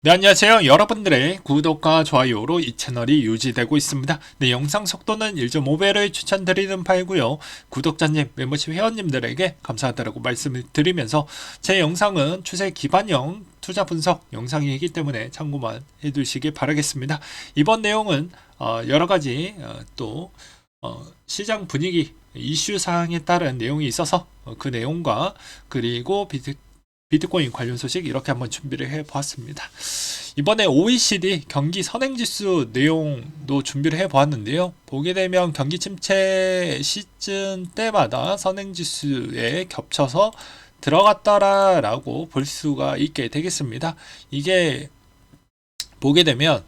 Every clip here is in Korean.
네, 안녕하세요. 여러분들의 구독과 좋아요로 이 채널이 유지되고 있습니다. 네, 영상 속도는 1.5배를 추천드리는 바이고요. 구독자님, 멤버십 회원님들에게 감사하다고 말씀을 드리면서 제 영상은 추세 기반형 투자 분석 영상이기 때문에 참고만 해두시기 바라겠습니다. 이번 내용은 여러 가지 또 시장 분위기, 이슈 사항에 따른 내용이 있어서 그 내용과 그리고 비트코인 관련 소식 이렇게 한번 준비를 해 보았습니다. 이번에 OECD 경기 선행지수 내용도 준비를 해 보았는데요. 보게 되면 경기 침체 시즌 때마다 선행지수에 겹쳐서 들어갔다라고 볼 수가 있게 되겠습니다. 이게 보게 되면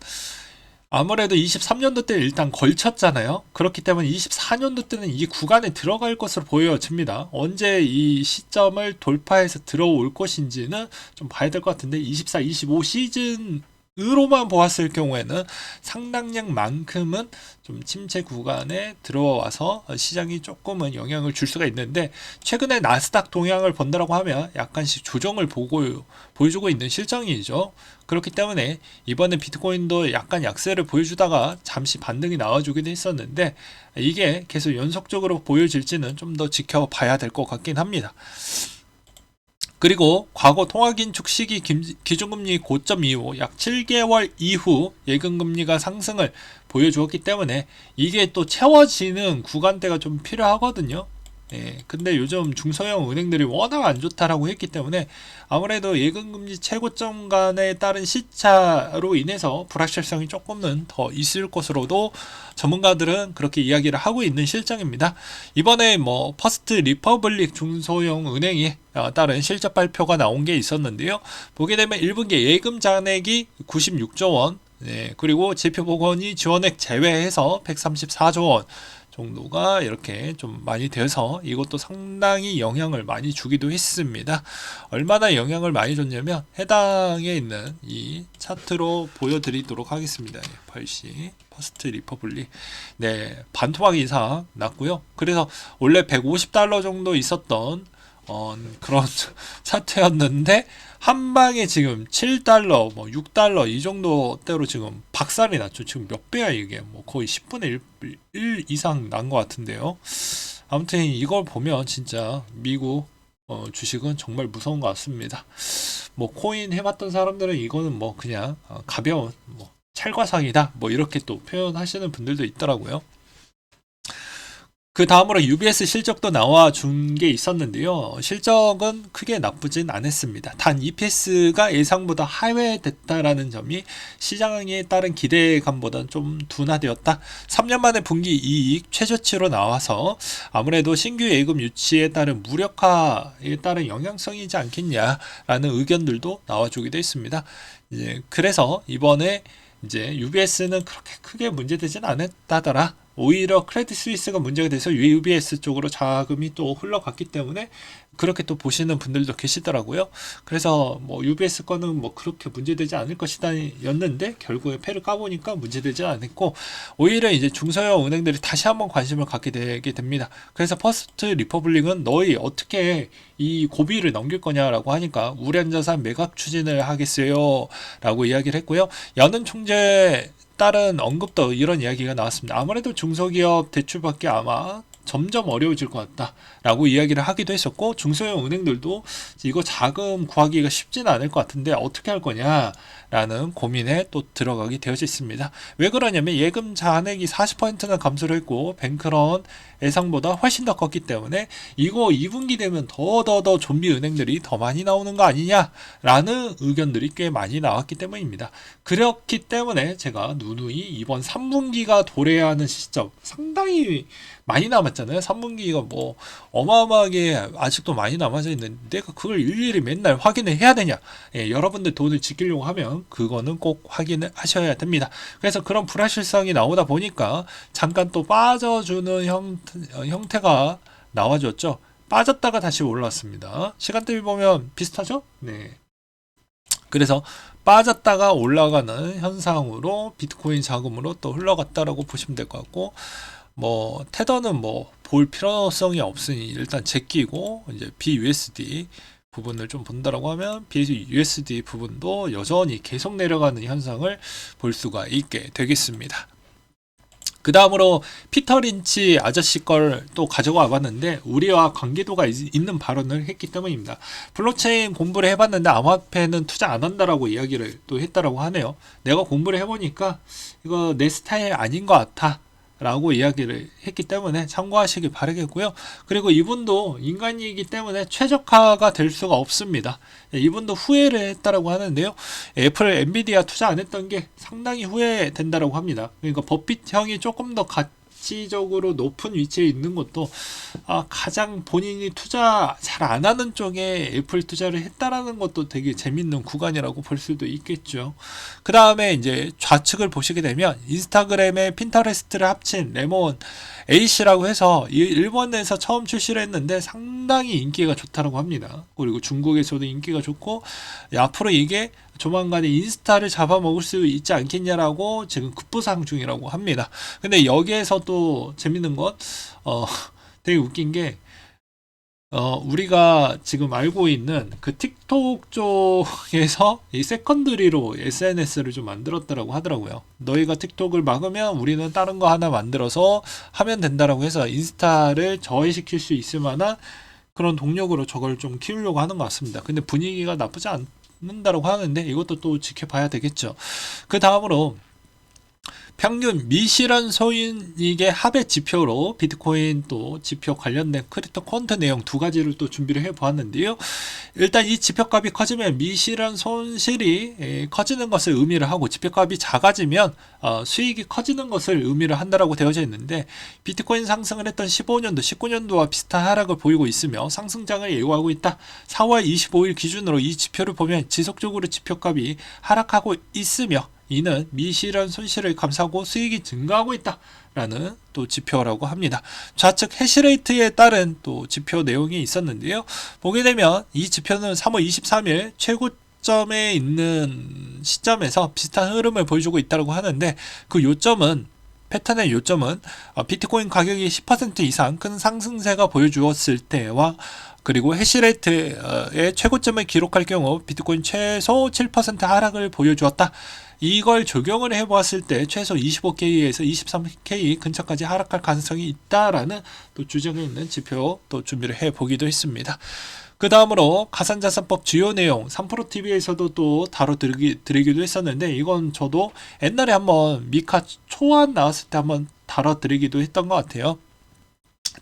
아무래도 23년도 때 일단 걸쳤잖아요. 그렇기 때문에 24년도 때는 이 구간에 들어갈 것으로 보여집니다. 언제 이 시점을 돌파해서 들어올 것인지는 좀 봐야 될 것 같은데 24, 25 시즌으로만 보았을 경우에는 상당량만큼은 좀 침체 구간에 들어와서 시장이 조금은 영향을 줄 수가 있는데 최근에 나스닥 동향을 본다라고 하면 약간씩 조정을 보여주고 있는 실정이죠. 그렇기 때문에 이번에 비트코인도 약간 약세를 보여주다가 잠시 반등이 나와주기도 했었는데 이게 계속 연속적으로 보여질지는 좀 더 지켜봐야 될 것 같긴 합니다. 그리고 과거 통화긴축 시기 기준금리 고점 이후 약 7개월 이후 예금금리가 상승을 보여주었기 때문에 이게 또 채워지는 구간대가 좀 필요하거든요. 예, 근데 요즘 중소형 은행들이 워낙 안 좋다라고 했기 때문에 아무래도 예금금리 최고점 간에 따른 시차로 인해서 불확실성이 조금은 더 있을 것으로도 전문가들은 그렇게 이야기를 하고 있는 실정입니다. 이번에 뭐 퍼스트 리퍼블릭 중소형 은행이 따른 실적 발표가 나온 게 있었는데요. 보게 되면 1분기 예금 잔액이 96조 원, 네, 그리고 지표 복원이 지원액 제외해서 134조 원 정도가 이렇게 좀 많이 되어서 이것도 상당히 영향을 많이 주기도 했습니다. 얼마나 영향을 많이 줬냐면 해당에 있는 이 차트로 보여드리도록 하겠습니다. 펄시 퍼스트 리퍼블릭 네, 반토막 이상 났고요. 그래서 원래 150달러 정도 있었던 그런 차트였는데 한 방에 지금 7달러, 뭐 6달러 이 정도대로 지금 박살이 났죠. 지금 몇 배야 이게? 뭐 거의 10분의 1 이상 난 것 같은데요. 아무튼 이걸 보면 진짜 미국 주식은 정말 무서운 것 같습니다. 뭐 코인 해봤던 사람들은 이거는 뭐 그냥 가벼운 뭐 찰과상이다 뭐 이렇게 또 표현하시는 분들도 있더라고요. 그 다음으로 UBS 실적도 나와준 게 있었는데요. 실적은 크게 나쁘진 않았습니다. 단 EPS가 예상보다 하회됐다라는 점이 시장에 따른 기대감보다는 좀 둔화되었다. 3년 만에 분기 이익 최저치로 나와서 아무래도 신규 예금 유치에 따른 무력화에 따른 영향성이지 않겠냐라는 의견들도 나와주기도 했습니다. 그래서 이번에 이제 UBS는 그렇게 크게 문제되진 않았다더라. 오히려 크레딧 스위스가 문제가 돼서 UBS 쪽으로 자금이 또 흘러갔기 때문에 그렇게 또 보시는 분들도 계시더라고요. 그래서 뭐 UBS 거는 뭐 그렇게 문제되지 않을 것이다 였는데 결국에 패를 까보니까 문제되지 않았고 오히려 이제 중소형 은행들이 다시 한번 관심을 갖게 되게 됩니다. 그래서 퍼스트 리퍼블릭은 너희 어떻게 이 고비를 넘길 거냐라고 하니까 우량자산 매각 추진을 하겠어요 라고 이야기를 했고요. 연은 총재 다른 언급도 이런 이야기가 나왔습니다. 아무래도 중소기업 대출받기 아마 점점 어려워질 것 같다라고 이야기를 하기도 했었고 중소형 은행들도 이거 자금 구하기가 쉽지는 않을 것 같은데 어떻게 할 거냐라는 고민에 또 들어가게 되어져 있습니다. 왜 그러냐면 예금 잔액이 40%나 감소를 했고 뱅크런 예상보다 훨씬 더 컸기 때문에 이거 2분기 되면 더 좀비 은행들이 더 많이 나오는 거 아니냐라는 의견들이 꽤 많이 나왔기 때문입니다. 그렇기 때문에 제가 누누이 이번 3분기가 도래해야 하는 시점 상당히 많이 남았잖아요. 3분기가 뭐 어마어마하게 아직도 많이 남아져 있는데 내가 그걸 일일이 맨날 확인을 해야 되냐? 예, 여러분들 돈을 지키려고 하면 그거는 꼭 확인을 하셔야 됩니다. 그래서 그런 불확실성이 나오다 보니까 잠깐 또 빠져주는 형태가 나와줬죠. 빠졌다가 다시 올랐습니다. 시간대를 보면 비슷하죠? 네. 그래서 빠졌다가 올라가는 현상으로 비트코인 자금으로 또 흘러갔다라고 보시면 될 것 같고 뭐 테더는 뭐 볼 필요성이 없으니 일단 제끼고 이제 BUSD 부분을 좀 본다라고 하면 BUSD 부분도 여전히 계속 내려가는 현상을 볼 수가 있게 되겠습니다. 그 다음으로 피터 린치 아저씨 걸 또 가져와 봤는데 우리와 관계도가 있는 발언을 했기 때문입니다. 블록체인 공부를 해봤는데 암호화폐는 투자 안 한다라고 이야기를 또 했다라고 하네요. 내가 공부를 해보니까 이거 내 스타일 아닌 것 같아 라고 이야기를 했기 때문에 참고하시길 바라겠고요. 그리고 이분도 인간이기 때문에 최적화가 될 수가 없습니다. 이분도 후회를 했다라고 하는데요. 애플, 엔비디아 투자 안 했던 게 상당히 후회된다라고 합니다. 그러니까 버핏 형이 조금 더 가치적으로 높은 위치에 있는 것도 가장 본인이 투자 잘 안 하는 쪽에 애플 투자를 했다라는 것도 되게 재밌는 구간이라고 볼 수도 있겠죠. 그 다음에 이제 좌측을 보시게 되면 인스타그램에 핀터레스트를 합친 레몬 A씨라고 해서 일본에서 처음 출시를 했는데 상당히 인기가 좋다고 합니다. 그리고 중국에서도 인기가 좋고 앞으로 이게 조만간에 인스타를 잡아먹을 수 있지 않겠냐라고 지금 급부상 중이라고 합니다. 근데 여기에서 또 재밌는 건 되게 웃긴 게 우리가 지금 알고 있는 그 틱톡 쪽에서 이 세컨드리로 SNS를 좀 만들었다라고 하더라고요. 너희가 틱톡을 막으면 우리는 다른 거 하나 만들어서 하면 된다라고 해서 인스타를 저해시킬 수 있을 만한 그런 동력으로 저걸 좀 키우려고 하는 것 같습니다. 근데 분위기가 나쁘지 않는다라고 하는데 이것도 또 지켜봐야 되겠죠. 그 다음으로 평균 미실현 소인익의 합의 지표로 비트코인 또 지표 관련된 크립토 퀀트 내용 두 가지를 또 준비를 해 보았는데요. 일단 이 지표값이 커지면 미실현 손실이 커지는 것을 의미를 하고 지표값이 작아지면 수익이 커지는 것을 의미를 한다라고 되어져 있는데 비트코인 상승을 했던 15년도, 19년도와 비슷한 하락을 보이고 있으며 상승장을 예고하고 있다. 4월 25일 기준으로 이 지표를 보면 지속적으로 지표값이 하락하고 있으며 이는 미실현 손실을 감수하고 수익이 증가하고 있다라는 또 지표라고 합니다. 좌측 해시레이트에 따른 또 지표 내용이 있었는데요. 보게 되면 이 지표는 3월 23일 최고점에 있는 시점에서 비슷한 흐름을 보여주고 있다고 하는데 그 요점은 패턴의 요점은 비트코인 가격이 10% 이상 큰 상승세가 보여주었을 때와 그리고 해시레이트의 최고점을 기록할 경우 비트코인 최소 7% 하락을 보여주었다. 이걸 적용을 해보았을 때 최소 25K에서 23K 근처까지 하락할 가능성이 있다라는 또 주장에 있는 지표 또 준비를 해보기도 했습니다. 그 다음으로 가상자산법 주요 내용 3프로TV에서도 또 다뤄드리기도 했었는데 이건 저도 옛날에 한번 미카 초안 나왔을 때 한번 다뤄드리기도 했던 것 같아요.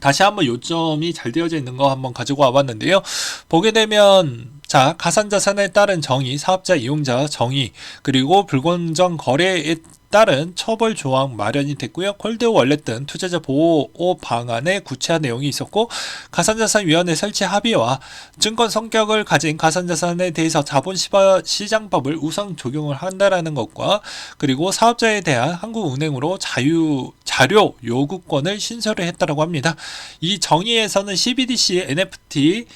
다시 한번 요점이 잘 되어져 있는 거 한번 가지고 와봤는데요. 보게 되면 자 가상자산에 따른 정의, 사업자 이용자 정의, 그리고 불공정 거래에 따른 처벌 조항 마련이 됐고요. 콜드 월렛 등 투자자 보호 방안의 구체화 내용이 있었고 가상자산위원회 설치 합의와 증권 성격을 가진 가상자산에 대해서 자본시장법을 우선 적용을 한다라는 것과 그리고 사업자에 대한 한국은행으로 자료 요구권을 신설을 했다고 합니다. 이 정의에서는 CBDC, NFT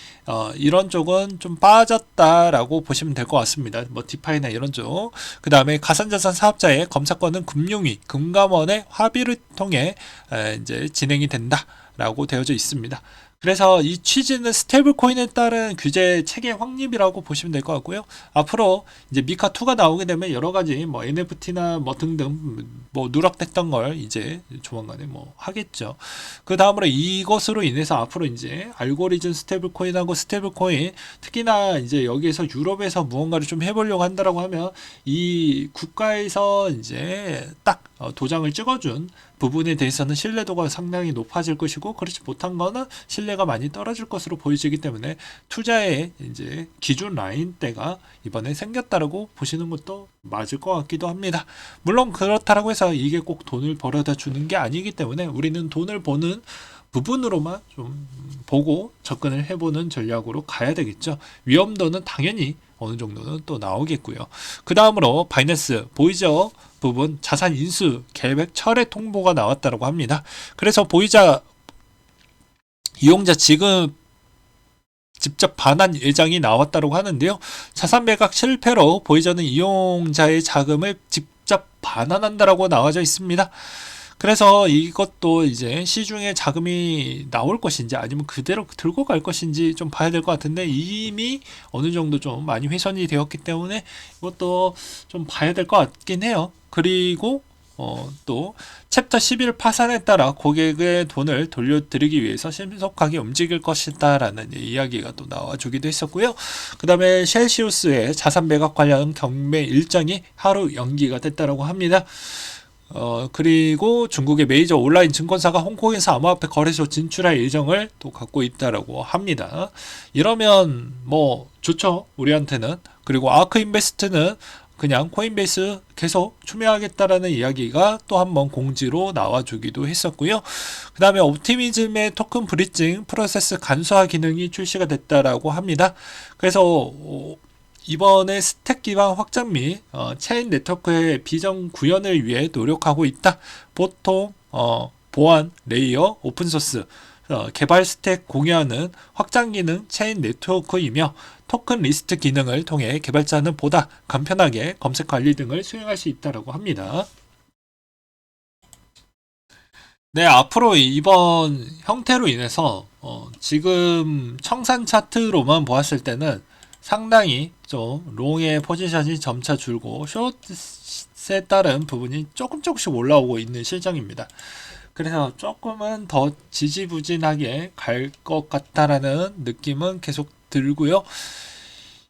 이런 쪽은 좀 빠졌다라고 보시면 될 것 같습니다. 뭐 디파이나 이런 쪽. 그 다음에 가상자산 사업자의 검사권은 금융위, 금감원의 합의를 통해 이제 진행이 된다라고 되어져 있습니다. 그래서 이 취지는 스테이블 코인에 따른 규제 체계 확립이라고 보시면 될 것 같고요. 앞으로 이제 미카2가 나오게 되면 여러 가지 뭐 NFT나 뭐 등등 뭐 누락됐던 걸 이제 조만간에 뭐 하겠죠. 그 다음으로 이것으로 인해서 앞으로 이제 알고리즘 스테이블 코인하고 스테이블 코인 특히나 이제 여기에서 유럽에서 무언가를 좀 해보려고 한다라고 하면 이 국가에서 이제 딱 도장을 찍어준 부분에 대해서는 신뢰도가 상당히 높아질 것이고 그렇지 못한 거는 신뢰가 많이 떨어질 것으로 보여지기 때문에 투자의 이제 기준 라인대가 이번에 생겼다라고 보시는 것도 맞을 것 같기도 합니다. 물론 그렇다라고 해서 이게 꼭 돈을 벌어다 주는 게 아니기 때문에 우리는 돈을 버는 부분으로만 좀 보고 접근을 해보는 전략으로 가야 되겠죠. 위험도는 당연히 어느 정도는 또 나오겠고요. 그 다음으로 바이낸스 보이저 부분 자산 인수 계획 철회 통보가 나왔다고 합니다. 그래서 보이자 이용자 지급 직접 반환 예정이 나왔다고 하는데요. 자산 매각 실패로 보이저는 이용자의 자금을 직접 반환한다라고 나와져 있습니다. 그래서 이것도 이제 시중에 자금이 나올 것인지 아니면 그대로 들고 갈 것인지 좀 봐야 될 것 같은데, 이미 어느 정도 좀 많이 훼손이 되었기 때문에 이것도 좀 봐야 될 것 같긴 해요. 그리고 또 챕터 11 파산에 따라 고객의 돈을 돌려드리기 위해서 신속하게 움직일 것이다 라는 이야기가 또 나와주기도 했었고요. 그 다음에 셀시우스의 자산 매각 관련 경매 일정이 하루 연기가 됐다고 합니다. 그리고 중국의 메이저 온라인 증권사가 홍콩에서 암호화폐 거래소 진출할 예정을 또 갖고 있다라고 합니다. 이러면 뭐 좋죠, 우리한테는. 그리고 아크인베스트는 그냥 코인베이스 계속 추매하겠다라는 이야기가 또 한번 공지로 나와주기도 했었고요. 그 다음에 옵티미즘의 토큰 브리징 프로세스 간소화 기능이 출시가 됐다라고 합니다. 그래서 이번에 스택 기반 확장 및 체인 네트워크의 비전 구현을 위해 노력하고 있다. 보통 보안, 레이어, 오픈소스, 개발 스택 공유하는 확장 기능 체인 네트워크이며 토큰 리스트 기능을 통해 개발자는 보다 간편하게 검색 관리 등을 수행할 수 있다고 합니다. 네, 앞으로 이번 형태로 인해서 지금 청산 차트로만 보았을 때는 상당히 좀 롱의 포지션이 점차 줄고 숏에 따른 부분이 조금씩 올라오고 있는 실정입니다. 그래서 조금은 더 지지부진하게 갈 것 같다라는 느낌은 계속 들고요.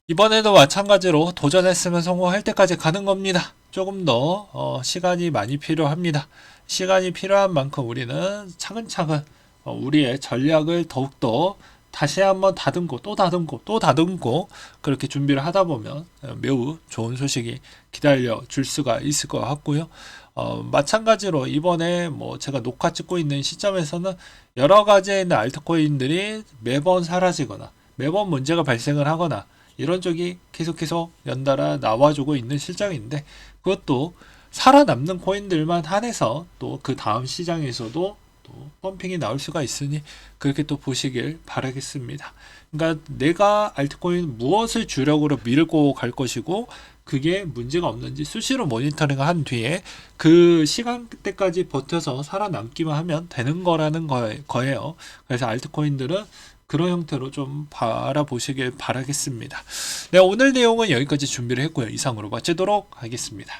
이번에도 마찬가지로 도전했으면 성공할 때까지 가는 겁니다. 조금 더 시간이 많이 필요합니다. 시간이 필요한 만큼 우리는 차근차근 우리의 전략을 더욱더 다시 한번 다듬고 또 다듬고 또 다듬고 그렇게 준비를 하다 보면 매우 좋은 소식이 기다려 줄 수가 있을 것 같고요. 마찬가지로 이번에 뭐 제가 녹화 찍고 있는 시점에서는 여러 가지의 있는 알트코인들이 매번 사라지거나 매번 문제가 발생을 하거나 이런 쪽이 계속해서 연달아 나와주고 있는 실정인데, 그것도 살아남는 코인들만 한해서 또 그 다음 시장에서도 또 펌핑이 나올 수가 있으니 그렇게 또 보시길 바라겠습니다. 그러니까 내가 알트코인 무엇을 주력으로 밀고 갈 것이고 그게 문제가 없는지 수시로 모니터링을 한 뒤에 그 시간대까지 버텨서 살아남기만 하면 되는 거라는 거예요. 그래서 알트코인들은 그런 형태로 좀 바라보시길 바라겠습니다. 네, 오늘 내용은 여기까지 준비를 했고요. 이상으로 마치도록 하겠습니다.